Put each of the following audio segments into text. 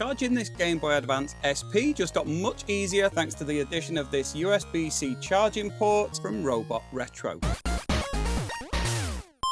Charging this Game Boy Advance SP just got much easier thanks to the addition of this USB-C charging port from Robot Retro.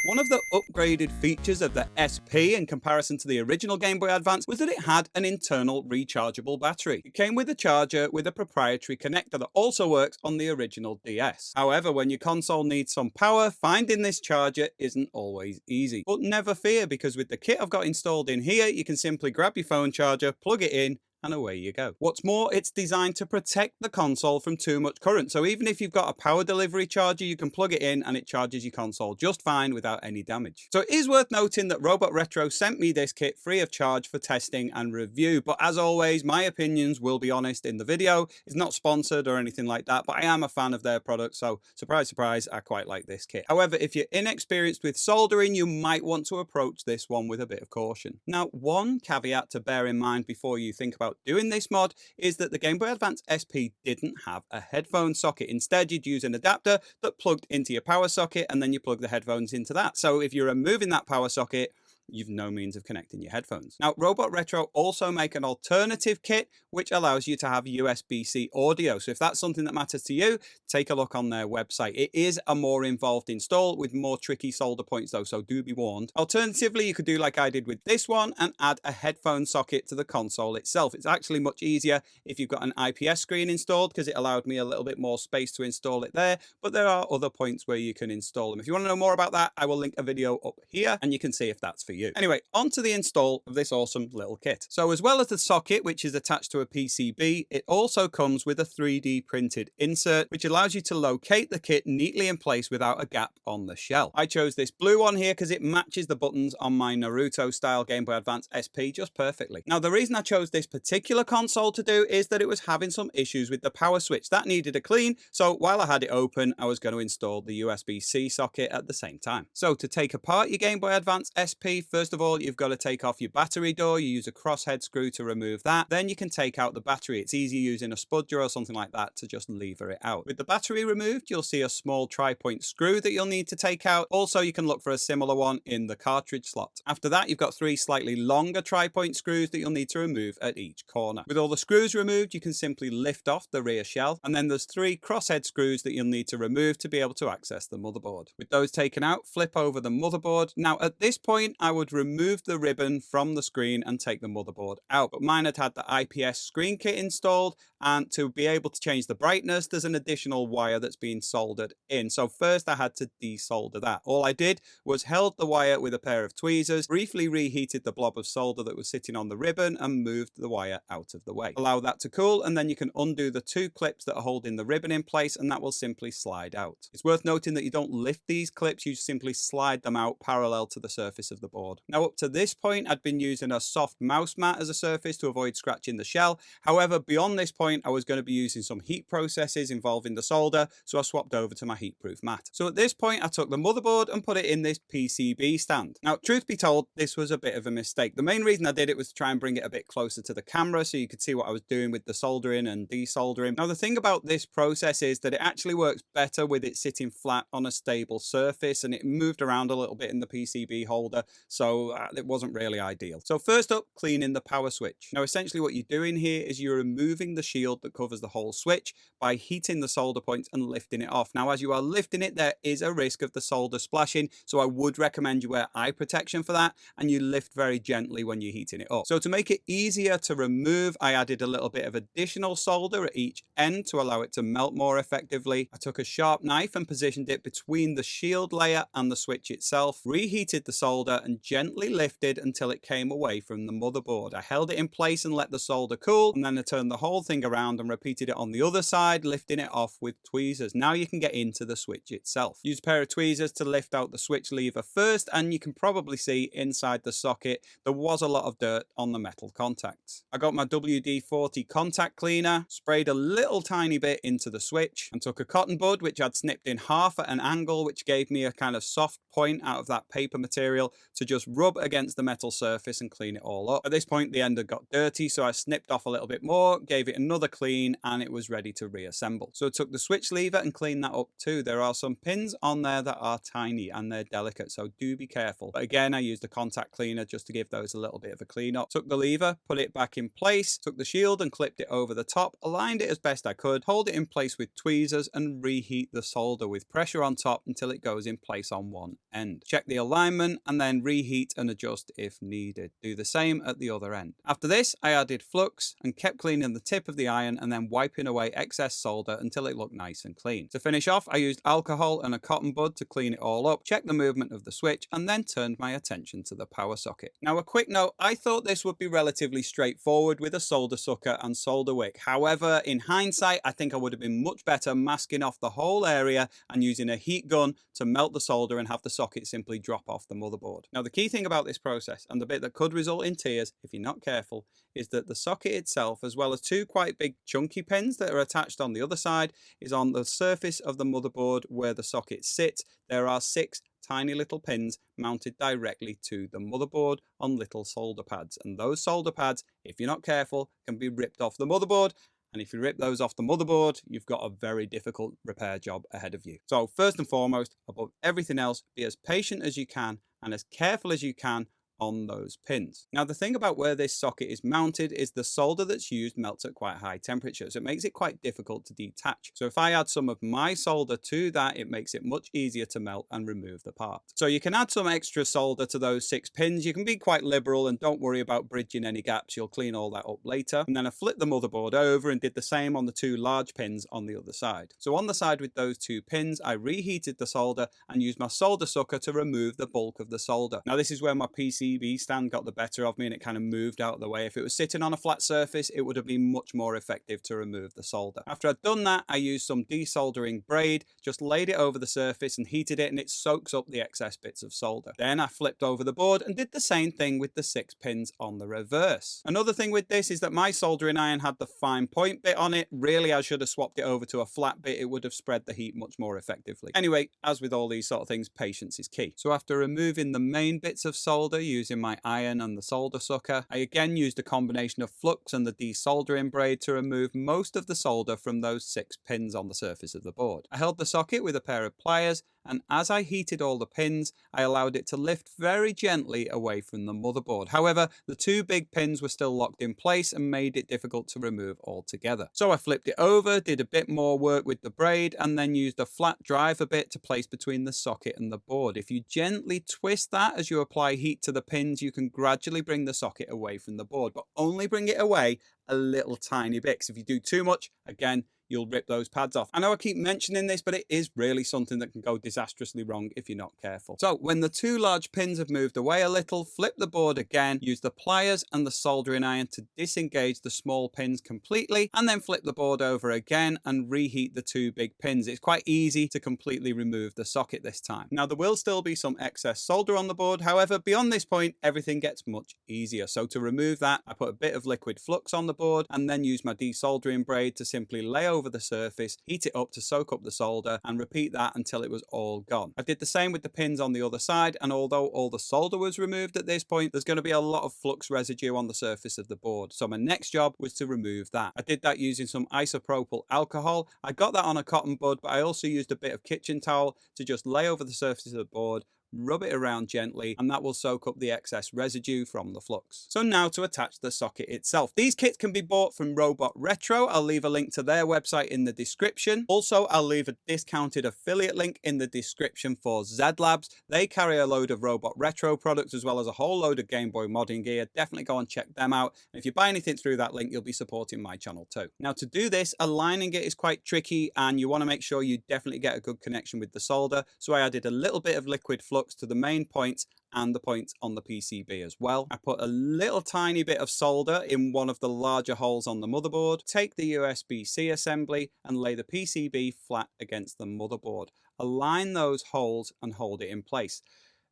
One of the upgraded features of the SP in comparison to the original Game Boy Advance was that it had an internal rechargeable battery. It came with a charger with a proprietary connector that also works on the original DS. However, when your console needs some power, finding this charger isn't always easy. But never fear, because with the kit I've got installed in here, you can simply grab your phone charger, plug it in, and away you go. What's more, it's designed to protect the console from too much current. So even if you've got a power delivery charger, you can plug it in and it charges your console just fine without any damage. So it is worth noting that Robot Retro sent me this kit free of charge for testing and review. But as always, my opinions will be honest in the video. It's not sponsored or anything like that, but I am a fan of their product. So surprise, surprise, I quite like this kit. However, if you're inexperienced with soldering, you might want to approach this one with a bit of caution. Now, one caveat to bear in mind before you think about doing this mod is that the Game Boy Advance SP didn't have a headphone socket. Instead, you'd use an adapter that plugged into your power socket, and then you plug the headphones into that. So if you're removing that power socket, you've no means of connecting your headphones. Now, Robot Retro also make an alternative kit which allows you to have USB-C audio. So if that's something that matters to you, take a look on their website. It is a more involved install with more tricky solder points though, so do be warned. Alternatively, you could do like I did with this one and add a headphone socket to the console itself. It's actually much easier if you've got an IPS screen installed, because it allowed me a little bit more space to install it there, but there are other points where you can install them. If you want to know more about that, I will link a video up here and you can see if that's for you. Anyway, on to the install of this awesome little kit. So as well as the socket, which is attached to a PCB, it also comes with a 3D printed insert, which allows you to locate the kit neatly in place without a gap on the shell. I chose this blue one here because it matches the buttons on my Naruto style Game Boy Advance SP just perfectly. Now, the reason I chose this particular console to do is that it was having some issues with the power switch. That needed a clean, so while I had it open, I was going to install the USB-C socket at the same time. So to take apart your Game Boy Advance SP, first of all, you've got to take off your battery door. You use a crosshead screw to remove that. Then you can take out the battery. It's easy using a spudger or something like that to just lever it out. With the battery removed, you'll see a small tri-point screw that you'll need to take out. Also, you can look for a similar one in the cartridge slot. After that, you've got 3 slightly longer tri-point screws that you'll need to remove at each corner. With all the screws removed, you can simply lift off the rear shell. And then there's 3 crosshead screws that you'll need to remove to be able to access the motherboard. With those taken out, flip over the motherboard. Now, at this point, I would remove the ribbon from the screen and take the motherboard out. But mine had the IPS screen kit installed, and to be able to change the brightness, there's an additional wire that's been soldered in. So first I had to desolder that. All I did was held the wire with a pair of tweezers, briefly reheated the blob of solder that was sitting on the ribbon, and moved the wire out of the way. Allow that to cool, and then you can undo the 2 clips that are holding the ribbon in place, and that will simply slide out. It's worth noting that you don't lift these clips, you simply slide them out parallel to the surface of the board. Now, up to this point, I'd been using a soft mouse mat as a surface to avoid scratching the shell. However, beyond this point, I was going to be using some heat processes involving the solder, so I swapped over to my heatproof mat. So at this point, I took the motherboard and put it in this PCB stand. Now, truth be told, this was a bit of a mistake. The main reason I did it was to try and bring it a bit closer to the camera so you could see what I was doing with the soldering and desoldering. Now, the thing about this process is that it actually works better with it sitting flat on a stable surface, and it moved around a little bit in the PCB holder, so it wasn't really ideal. So first up, cleaning the power switch. Now, essentially what you're doing here is you're removing the shield that covers the whole switch by heating the solder points and lifting it off. Now, as you are lifting it, there is a risk of the solder splashing, so I would recommend you wear eye protection for that, and you lift very gently when you're heating it up. So to make it easier to remove, I added a little bit of additional solder at each end to allow it to melt more effectively. I took a sharp knife and positioned it between the shield layer and the switch itself, reheated the solder, and gently lifted until it came away from the motherboard. I held it in place and let the solder cool, and then I turned the whole thing around and repeated it on the other side, lifting it off with tweezers. Now you can get into the switch itself. Use a pair of tweezers to lift out the switch lever first, and you can probably see inside the socket there was a lot of dirt on the metal contacts. I got my WD-40 contact cleaner, sprayed a little tiny bit into the switch, and took a cotton bud which I'd snipped in half at an angle, which gave me a kind of soft point out of that paper material to just rub against the metal surface and clean it all up. At this point, the end had got dirty, so I snipped off a little bit more, gave it another clean, and it was ready to reassemble. So I took the switch lever and cleaned that up too. There are some pins on there that are tiny and they're delicate, so do be careful. But again, I used a contact cleaner just to give those a little bit of a clean up. Took the lever, put it back in place, took the shield and clipped it over the top, aligned it as best I could, hold it in place with tweezers and reheat the solder with pressure on top until it goes in place on one end. Check the alignment and then reheat and adjust if needed. Do the same at the other end. After this, I added flux and kept cleaning the tip of the iron and then wiping away excess solder until it looked nice and clean. To finish off, I used alcohol and a cotton bud to clean it all up, check the movement of the switch, and then turned my attention to the power socket. Now, a quick note, I thought this would be relatively straightforward with a solder sucker and solder wick. However, in hindsight, I think I would have been much better masking off the whole area and using a heat gun to melt the solder and have the socket simply drop off the motherboard. Now, the key thing about this process, and the bit that could result in tears if you're not careful, is that the socket itself, as well as two quite big chunky pins that are attached on the other side, is on the surface of the motherboard where the socket sits. There are 6 tiny little pins mounted directly to the motherboard on little solder pads. And those solder pads, if you're not careful, can be ripped off the motherboard. And if you rip those off the motherboard, you've got a very difficult repair job ahead of you. So first and foremost, above everything else, be as patient as you can and as careful as you can on those pins. Now, the thing about where this socket is mounted is the solder that's used melts at quite high temperatures. It makes it quite difficult to detach. So if I add some of my solder to that, it makes it much easier to melt and remove the part. So you can add some extra solder to those 6 pins. You can be quite liberal and don't worry about bridging any gaps. You'll clean all that up later. And then I flipped the motherboard over and did the same on the 2 large pins on the other side. So on the side with those 2 pins, I reheated the solder and used my solder sucker to remove the bulk of the solder. Now, this is where my PCB stand got the better of me and it kind of moved out of the way. If it was sitting on a flat surface, it would have been much more effective to remove the solder. After I'd done that, I used some desoldering braid, just laid it over the surface and heated it, and it soaks up the excess bits of solder. Then I flipped over the board and did the same thing with the 6 pins on the reverse. Another thing with this is that my soldering iron had the fine point bit on it. Really, I should have swapped it over to a flat bit. It would have spread the heat much more effectively. Anyway, as with all these sort of things, patience is key. So after removing the main bits of solder using my iron and the solder sucker, I again used a combination of flux and the desoldering braid to remove most of the solder from those 6 pins on the surface of the board. I held the socket with a pair of pliers, and as I heated all the pins, I allowed it to lift very gently away from the motherboard. However, the 2 big pins were still locked in place and made it difficult to remove altogether. So I flipped it over, did a bit more work with the braid, and then used a flat driver bit to place between the socket and the board. If you gently twist that as you apply heat to the pins, you can gradually bring the socket away from the board, but only bring it away a little tiny bit. Because if you do too much, again, you'll rip those pads off. I know I keep mentioning this, but it is really something that can go disastrously wrong if you're not careful. So when the 2 large pins have moved away a little, flip the board again, use the pliers and the soldering iron to disengage the small pins completely, and then flip the board over again and reheat the 2 big pins. It's quite easy to completely remove the socket this time. Now, there will still be some excess solder on the board. However, beyond this point, everything gets much easier. So to remove that, I put a bit of liquid flux on the board and then use my desoldering braid to simply lay over the surface, heat it up to soak up the solder, and repeat that until it was all gone. I did the same with the pins on the other side, and although all the solder was removed at this point, there's going to be a lot of flux residue on the surface of the board. So my next job was to remove that. I did that using some isopropyl alcohol. I got that on a cotton bud, but I also used a bit of kitchen towel to just lay over the surface of the board, rub it around gently, and that will soak up the excess residue from the flux. So now to attach the socket itself. These kits can be bought from Robot Retro. I'll leave a link to their website in the description. Also, I'll leave a discounted affiliate link in the description for Zed Labs. They carry a load of Robot Retro products as well as a whole load of Game Boy modding gear. Definitely go and check them out. And if you buy anything through that link, you'll be supporting my channel too. Now, to do this, aligning it is quite tricky, and you want to make sure you definitely get a good connection with the solder. So I added a little bit of liquid flux to the main points and the points on the PCB as well. I put a little tiny bit of solder in one of the larger holes on the motherboard, take the USB-C assembly and lay the PCB flat against the motherboard. Align those holes and hold it in place.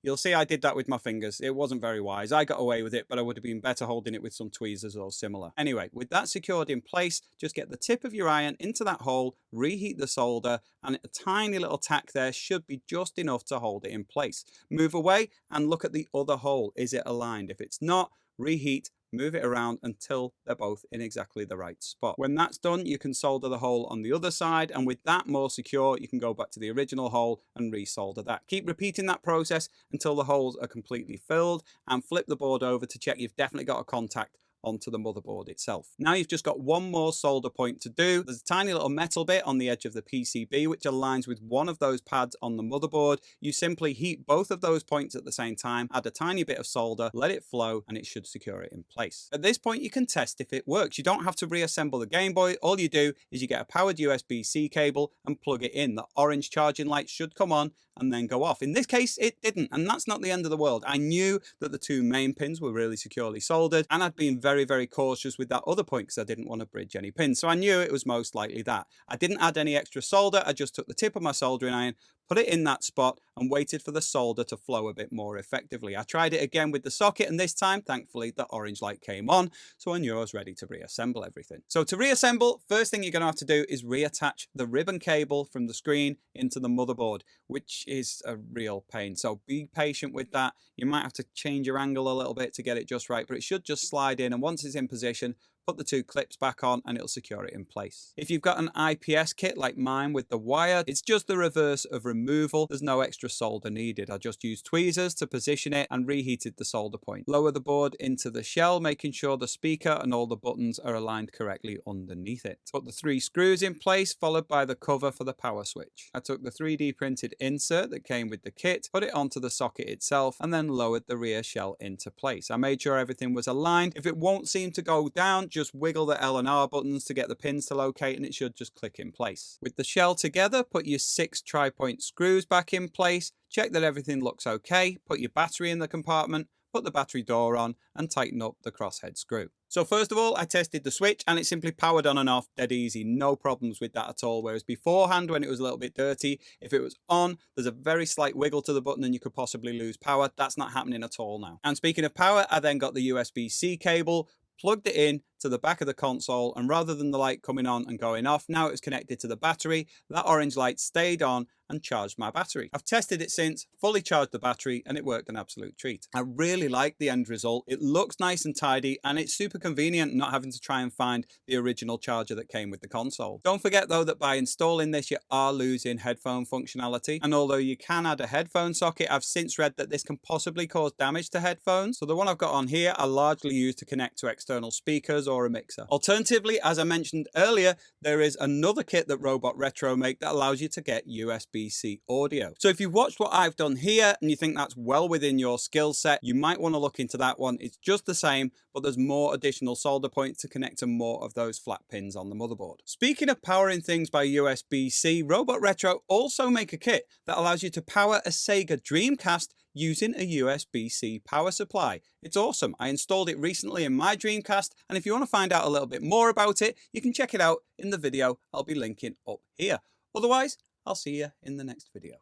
You'll see I did that with my fingers. It wasn't very wise. I got away with it, but I would have been better holding it with some tweezers or similar. Anyway, with that secured in place, just get the tip of your iron into that hole, reheat the solder, and a tiny little tack there should be just enough to hold it in place. Move away and look at the other hole. Is it aligned? If it's not, reheat, move it around until they're both in exactly the right spot. When that's done, you can solder the hole on the other side, and with that more secure, you can go back to the original hole and resolder that. Keep repeating that process until the holes are completely filled, and flip the board over to check you've definitely got a contact onto the motherboard itself. Now you've just got one more solder point to do. There's a tiny little metal bit on the edge of the PCB which aligns with one of those pads on the motherboard. You simply heat both of those points at the same time, add a tiny bit of solder, let it flow, and it should secure it in place. At this point you can test if it works. You don't have to reassemble the Game Boy. All you do is you get a powered USB-C cable and plug it in. The orange charging light should come on and then go off. In this case it didn't, and that's not the end of the world. I knew that the two main pins were really securely soldered, and I'd been very cautious with that other point because I didn't want to bridge any pins, so I knew it was most likely that. I didn't add any extra solder. I just took the tip of my soldering iron, put it in that spot, and waited for the solder to flow a bit more effectively. I tried it again with the socket, and this time thankfully the orange light came on, so I knew I was ready to reassemble everything. So to reassemble, first thing you're going to have to do is reattach the ribbon cable from the screen into the motherboard, which is a real pain, so be patient with that. You might have to change your angle a little bit to get it just right, but it should just slide in, and once it's in position, put the two clips back on and it'll secure it in place. If you've got an IPS kit like mine with the wire, it's just the reverse of removal. There's no extra solder needed. I just used tweezers to position it and reheated the solder point. Lower the board into the shell, making sure the speaker and all the buttons are aligned correctly underneath it. Put the 3 screws in place, followed by the cover for the power switch. I took the 3D printed insert that came with the kit, put it onto the socket itself, and then lowered the rear shell into place. I made sure everything was aligned. If it won't seem to go down, just wiggle the L and R buttons to get the pins to locate, and it should just click in place. With the shell together, put your 6 tri-point screws back in place, check that everything looks okay, put your battery in the compartment, put the battery door on, and tighten up the crosshead screw. So first of all, I tested the switch and it simply powered on and off dead easy. No problems with that at all. Whereas beforehand, when it was a little bit dirty, if it was on, there's a very slight wiggle to the button and you could possibly lose power. That's not happening at all now. And speaking of power, I then got the USB-C cable, plugged it in to the back of the console, and rather than the light coming on and going off, now it was connected to the battery. That orange light stayed on and charged my battery. I've tested it since, fully charged the battery, and it worked an absolute treat. I really like the end result. It looks nice and tidy, and it's super convenient not having to try and find the original charger that came with the console. Don't forget though that by installing this you are losing headphone functionality, and although you can add a headphone socket, I've since read that this can possibly cause damage to headphones. So the one I've got on here I largely use to connect to external speakers or a mixer. Alternatively, as I mentioned earlier, there is another kit that Robot Retro make that allows you to get USB-C audio. So if you've watched what I've done here and you think that's well within your skill set, you might want to look into that one. It's just the same, but there's more additional solder points to connect to more of those flat pins on the motherboard. Speaking of powering things by USB-C, Robot Retro also make a kit that allows you to power a Sega Dreamcast using a USB-C power supply. It's awesome. I installed it recently in my Dreamcast, and if you want to find out a little bit more about it, you can check it out in the video I'll be linking up here. Otherwise, I'll see you in the next video.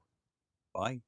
Bye.